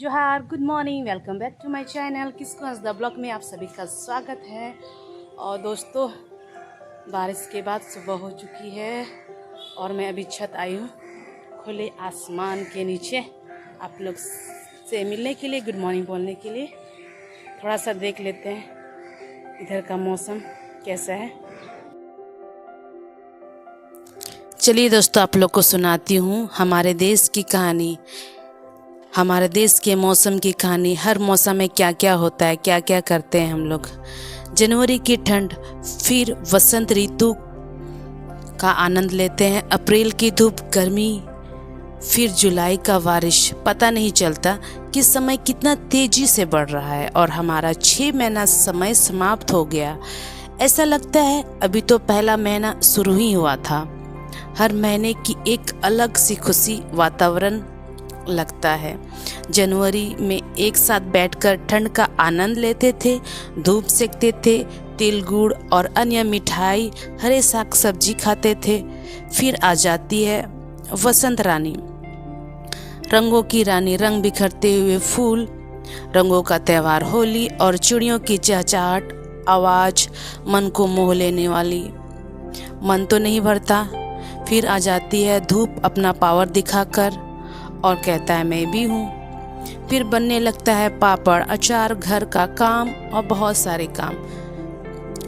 जोहार, good morning, welcome back to my channel किसको हंस द ब्लॉग में आप सभी का स्वागत है। और दोस्तों, बारिश के बाद सुबह हो चुकी है और मैं अभी छत आई हूँ खुले आसमान के नीचे आप लोग से मिलने के लिए, गुड मॉर्निंग बोलने के लिए। थोड़ा सा देख लेते हैं इधर का मौसम कैसा है। चलिए दोस्तों, आप लोग को सुनाती हूँ हमारे देश की कहानी, हमारे देश के मौसम की कहानी। हर मौसम में क्या क्या होता है, क्या क्या करते हैं हम लोग। जनवरी की ठंड, फिर वसंत ऋतु का आनंद लेते हैं। अप्रैल की धूप, गर्मी, फिर जुलाई का बारिश। पता नहीं चलता कि समय कितना तेजी से बढ़ रहा है और हमारा 6 महीना समय समाप्त हो गया। ऐसा लगता है अभी तो पहला महीना शुरू ही हुआ था। हर महीने की एक अलग सी खुशी वातावरण लगता है। जनवरी में एक साथ बैठकर ठंड का आनंद लेते थे, धूप सेकते थे, तिल गुड़ और अन्य मिठाई, हरे साग सब्जी खाते थे। फिर आ जाती है वसंत रानी, रंगों की रानी, रंग बिखरते हुए फूल, रंगों का त्यौहार होली और चिड़ियों की चहचहाट, आवाज मन को मोह लेने वाली। मन तो नहीं भरता। फिर आ जाती है धूप अपना पावर दिखाकर और कहता है मैं भी हूँ। फिर बनने लगता है पापड़, अचार, घर का काम और बहुत सारे काम।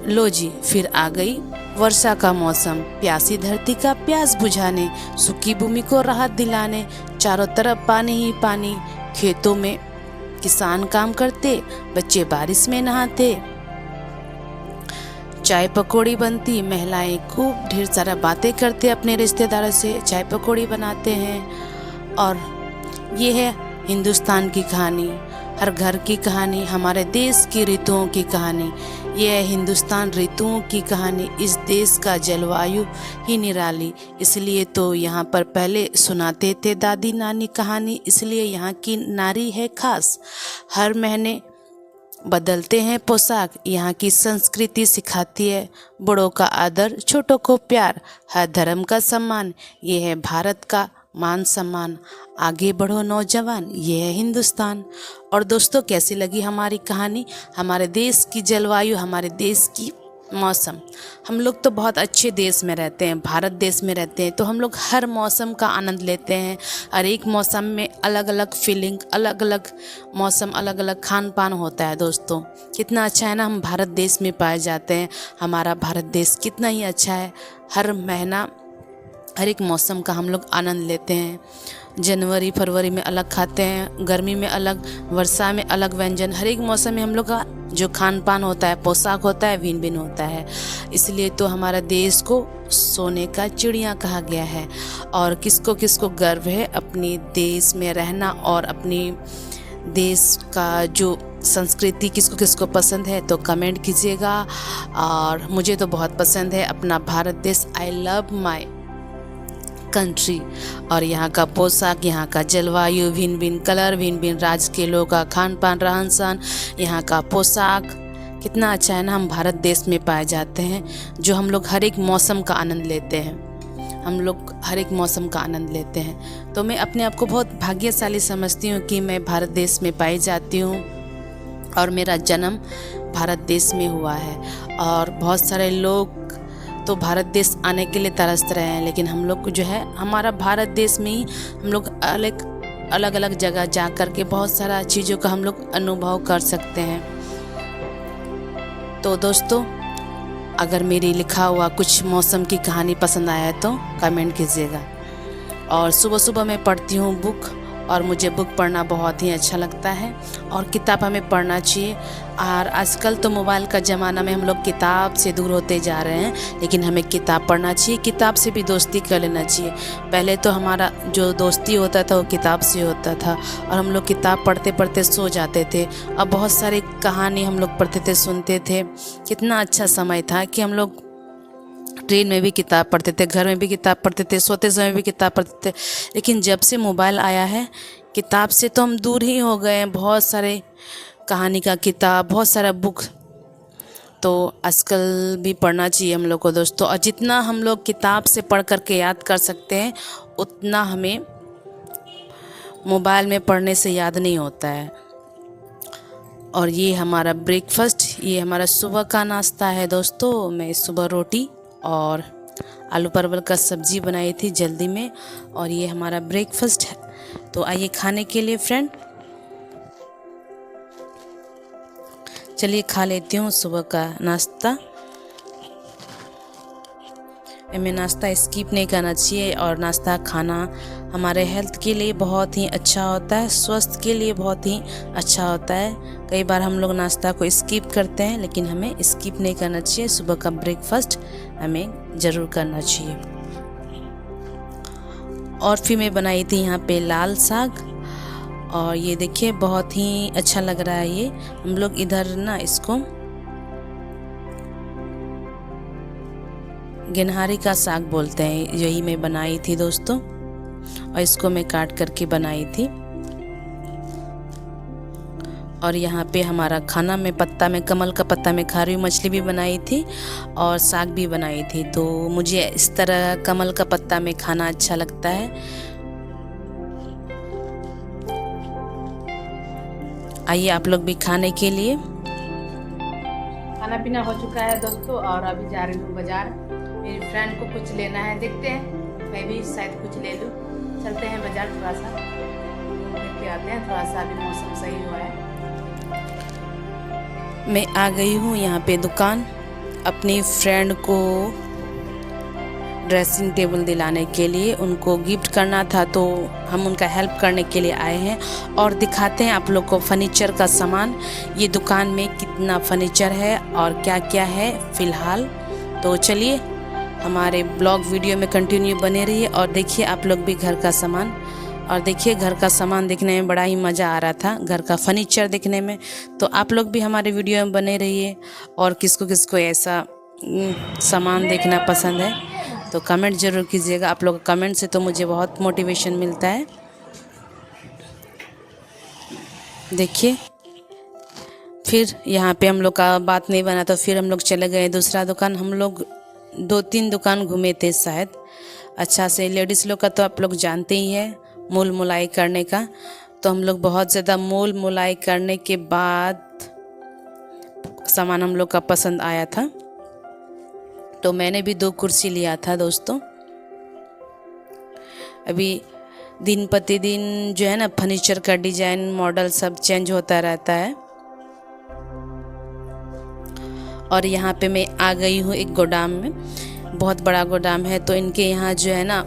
लो जी, फिर आ गई वर्षा का मौसम, प्यासी धरती का प्यास बुझाने, सूखी भूमि को राहत दिलाने। चारों तरफ पानी ही पानी, खेतों में किसान काम करते, बच्चे बारिश में नहाते, चाय पकौड़ी बनती, महिलाएं खूब ढेर सारा बातें करते अपने रिश्तेदारों से, चाय पकौड़ी बनाते हैं। और ये है हिंदुस्तान की कहानी, हर घर की कहानी, हमारे देश की ऋतुओं की कहानी। ये है हिंदुस्तान ऋतुओं की कहानी। इस देश का जलवायु ही निराली, इसलिए तो यहाँ पर पहले सुनाते थे दादी नानी कहानी, इसलिए यहाँ की नारी है खास। हर महीने बदलते हैं पोशाक, यहाँ की संस्कृति सिखाती है बड़ों का आदर, छोटों को प्यार, हर धर्म का सम्मान। ये है भारत का मान सम्मान। आगे बढ़ो नौजवान, ये है हिंदुस्तान। और दोस्तों, कैसी लगी हमारी कहानी, हमारे देश की जलवायु, हमारे देश की मौसम। हम लोग तो बहुत अच्छे देश में रहते हैं, भारत देश में रहते हैं, तो हम लोग हर मौसम का आनंद लेते हैं। हर एक मौसम में अलग अलग फीलिंग, अलग अलग मौसम, अलग अलग खान पान होता है। दोस्तों, कितना अच्छा है ना, हम भारत देश में पाए जाते हैं। हमारा भारत देश कितना ही अच्छा है। हर महीना, हर एक मौसम का हम लोग आनंद लेते हैं। जनवरी फरवरी में अलग खाते हैं, गर्मी में अलग, वर्षा में अलग व्यंजन। हर एक मौसम में हम लोग का जो खान पान होता है, पोशाक होता है, भिन्न भिन्न होता है। इसलिए तो हमारा देश को सोने का चिड़िया कहा गया है। और किसको किसको गर्व है अपने देश में रहना और अपनी देश का जो संस्कृति किसको किसको पसंद है तो कमेंट कीजिएगा। और मुझे तो बहुत पसंद है अपना भारत देश। I love my country. और यहाँ का पोशाक, यहाँ का जलवायु, भिन्न भिन्न कलर, भिन्न भिन्न राज्य के लोगों का खान पान, रहन सहन, यहाँ का पोशाक कितना अच्छा है ना। हम भारत देश में पाए जाते हैं, जो हम लोग हर एक मौसम का आनंद लेते हैं। हम लोग हर एक मौसम का आनंद लेते हैं। तो मैं अपने आप को बहुत भाग्यशाली समझती हूँ कि मैं भारत देश में पाई जाती हूँ और मेरा जन्म भारत देश में हुआ है। और बहुत सारे लोग तो भारत देश आने के लिए तरस रहे हैं, लेकिन हम लोग को जो है हमारा भारत देश में ही हम लोग अलग अलग जगह जा कर के बहुत सारा चीज़ों का हम लोग अनुभव कर सकते हैं। तो दोस्तों, अगर मेरी लिखा हुआ कुछ मौसम की कहानी पसंद आया है तो कमेंट कीजिएगा। और सुबह सुबह मैं पढ़ती हूँ बुक, और मुझे बुक पढ़ना बहुत ही अच्छा लगता है और किताब हमें पढ़ना चाहिए। और आजकल तो मोबाइल का ज़माना में हम लोग किताब से दूर होते जा रहे हैं, लेकिन हमें किताब पढ़ना चाहिए, किताब से भी दोस्ती कर लेना चाहिए। पहले तो हमारा जो दोस्ती होता था वो किताब से होता था और हम लोग किताब पढ़ते पढ़ते सो जाते थे। अब बहुत सारी कहानी हम लोग पढ़ते थे, सुनते थे। कितना अच्छा समय था कि हम लोग ट्रेन में भी किताब पढ़ते थे, घर में भी किताब पढ़ते थे, सोते समय भी किताब पढ़ते थे। लेकिन जब से मोबाइल आया है, किताब से तो हम दूर ही हो गए हैं। बहुत सारे कहानी का किताब, बहुत सारा बुक तो आजकल भी पढ़ना चाहिए हम लोग को दोस्तों। और जितना हम लोग किताब से पढ़ कर के याद कर सकते हैं, उतना हमें मोबाइल में पढ़ने से याद नहीं होता है। और ये हमारा ब्रेकफास्ट, ये हमारा सुबह का नाश्ता है दोस्तों। मैं सुबह रोटी और आलू परवल का सब्ज़ी बनाई थी जल्दी में, और ये हमारा ब्रेकफास्ट है। तो आइए खाने के लिए फ्रेंड, चलिए खा लेती हूँ सुबह का नाश्ता। हमें नाश्ता स्किप नहीं करना चाहिए, और नाश्ता खाना हमारे हेल्थ के लिए बहुत ही अच्छा होता है, स्वास्थ्य के लिए बहुत ही अच्छा होता है। कई बार हम लोग नाश्ता को स्किप करते हैं, लेकिन हमें स्किप नहीं करना चाहिए। सुबह का ब्रेकफास्ट हमें ज़रूर करना चाहिए। और फिर मैं बनाई थी यहाँ पे लाल साग, और ये देखिए बहुत ही अच्छा लग रहा है। ये हम लोग इधर ना इसको गेनहारी का साग बोलते हैं। यही मैं बनाई थी दोस्तों, और इसको मैं काट करके बनाई थी। और यहाँ पे हमारा खाना में पत्ता में, कमल का पत्ता में खारी मछली भी बनाई थी और साग भी बनाई थी। तो मुझे इस तरह कमल का पत्ता में खाना अच्छा लगता है। आइए आप लोग भी खाने के लिए। खाना पीना हो चुका है दोस्तों, और अभी जा रही हूँ बाजार। मेरी फ्रेंड को कुछ लेना है, देखते हैं मैं भी शायद कुछ ले लूँ। चलते हैं बाजार, थोड़ा सा घूम के आते हैं। थोड़ा सा अभी मौसम सही हुआ है। मैं आ गई हूँ यहाँ पे दुकान, अपनी फ्रेंड को ड्रेसिंग टेबल दिलाने के लिए। उनको गिफ्ट करना था, तो हम उनका हेल्प करने के लिए आए हैं। और दिखाते हैं आप लोग को फर्नीचर का सामान, ये दुकान में कितना फर्नीचर है और क्या क्या है फ़िलहाल। तो चलिए हमारे ब्लॉग वीडियो में कंटिन्यू बने रहिए और देखिए आप लोग भी घर का सामान। और देखिए घर का सामान देखने में बड़ा ही मज़ा आ रहा था, घर का फर्नीचर देखने में। तो आप लोग भी हमारे वीडियो में बने रहिए। और किसको किसको ऐसा सामान देखना पसंद है तो कमेंट ज़रूर कीजिएगा। आप लोग कमेंट से तो मुझे बहुत मोटिवेशन मिलता है। देखिए फिर यहाँ पे हम लोग का बात नहीं बना, तो फिर हम लोग चले गए दूसरा दुकान। हम लोग 2-3 दुकान घूमे थे शायद अच्छा से। लेडीज़ लोग का तो आप लोग जानते ही है, मोल मोलाई करने का। तो हम लोग बहुत ज़्यादा मोल मोलाई करने के बाद सामान हम लोग का पसंद आया था, तो मैंने भी 2 कुर्सी लिया था दोस्तों। अभी दिन प्रतिदिन जो है ना फर्नीचर का डिज़ाइन मॉडल सब चेंज होता रहता है। और यहाँ पे मैं आ गई हूँ एक गोदाम में, बहुत बड़ा गोदाम है। तो इनके यहाँ जो है ना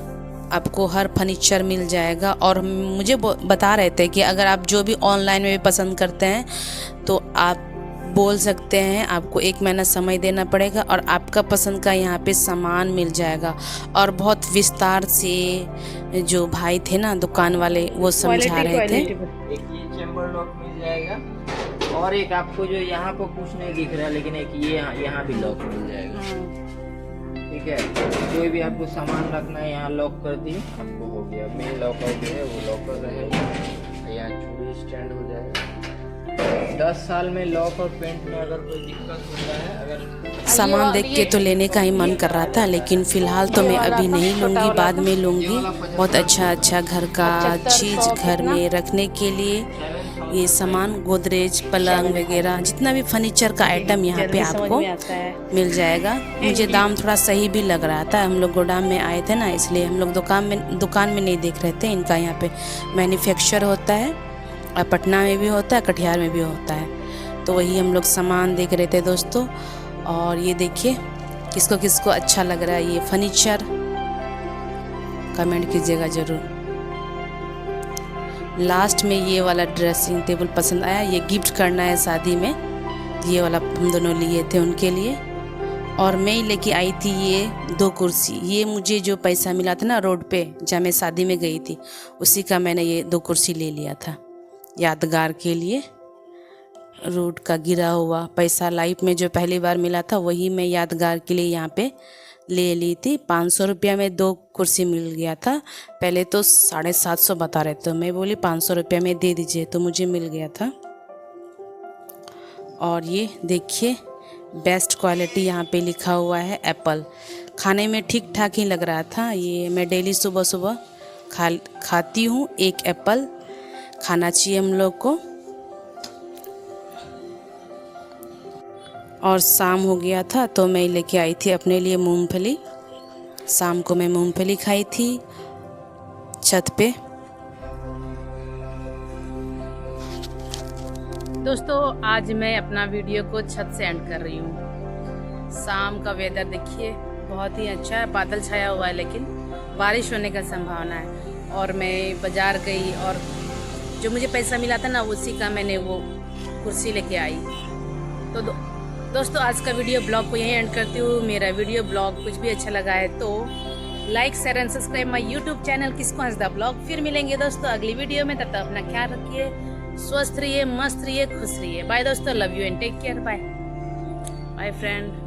आपको हर फर्नीचर मिल जाएगा। और मुझे बता रहे थे कि अगर आप जो भी ऑनलाइन में भी पसंद करते हैं तो आप बोल सकते हैं, आपको 1 महीना समय देना पड़ेगा और आपका पसंद का यहाँ पे सामान मिल जाएगा। और बहुत विस्तार से जो भाई थे ना दुकान वाले वो समझा रहे थे। एक ये चेंबर लॉक मिल जाएगा, और एक आपको जो यहाँ पर कुछ नहीं दिख रहा, लेकिन एक ये यहाँ भी लॉक मिल जाएगा। ठीक है, कोई भी आपको सामान रखना है यहाँ लॉक कर दिए, आपको हो गया। मेन लॉकर जो है वो लॉकर रहेगा, यहाँ चूड़ी स्टैंड हो जाएगा। 10 साल में लॉक और पेंट में अगर कोई दिक्कत होता है, अगर सामान देख के तो लेने का ही मन कर रहा था, लेकिन फ़िलहाल तो मैं अभी नहीं लूँगी, बाद में लूँगी। बहुत अच्छा घर का चीज़ घर में रखने के लिए ये सामान, गोदरेज, पलंग वगैरह जितना भी फर्नीचर का आइटम यहाँ पे आपको मिल जाएगा। मुझे दाम थोड़ा सही भी लग रहा था। हम लोग गोदाम में आए थे ना, इसलिए हम लोग दुकान में नहीं देख रहे थे। इनका यहाँ पे मैन्युफैक्चर होता है, और पटना में भी होता है, कटिहार में भी होता है। तो वही हम लोग सामान देख रहे थे दोस्तों। और ये देखिए किसको किसको अच्छा लग रहा है ये फर्नीचर, कमेंट कीजिएगा ज़रूर। लास्ट में ये वाला ड्रेसिंग टेबल पसंद आया, ये गिफ्ट करना है शादी में। ये वाला हम दोनों लिए थे उनके लिए। और मैं लेके आई थी ये 2 कुर्सी। ये मुझे जो पैसा मिला था ना रोड पे जहाँ मैं शादी में गई थी, उसी का मैंने ये 2 कुर्सी ले लिया था यादगार के लिए। रोड का गिरा हुआ पैसा लाइफ में जो पहली बार मिला था, वही मैं यादगार के लिए यहाँ पे ले ली थी। 500 रुपया में 2 कुर्सी मिल गया था। पहले तो 750 बता रहे थे, मैं बोली 500 रुपया में दे दीजिए, तो मुझे मिल गया था। और ये देखिए बेस्ट क्वालिटी यहाँ पे लिखा हुआ है एप्पल। खाने में ठीक ठाक ही लग रहा था। ये मैं डेली सुबह सुबह खाती हूँ 1 एप्पल। खाना चाहिए हम लोग को। और शाम हो गया था तो मैं लेके आई थी अपने लिए मूंगफली। शाम को मैं मूंगफली खाई थी छत पे। दोस्तों आज मैं अपना वीडियो को छत से एंड कर रही हूँ। शाम का वेदर देखिए बहुत ही अच्छा है, बादल छाया हुआ है लेकिन बारिश होने का संभावना है। और मैं बाज़ार गई और जो मुझे पैसा मिला था ना उसी का मैंने वो कुर्सी लेके आई। तो दोस्तों आज का वीडियो ब्लॉग को यहीं एंड करती हूँ। मेरा वीडियो ब्लॉग कुछ भी अच्छा लगा है तो like share and subscribe my YouTube channel किसको हंसदा ब्लॉग। फिर मिलेंगे दोस्तों अगली वीडियो में, तब तक अपना ख्याल रखिए, स्वस्थ रहिए, मस्त रहिए, खुश रहिए। बाय दोस्तों, love you and take care. Bye bye friend.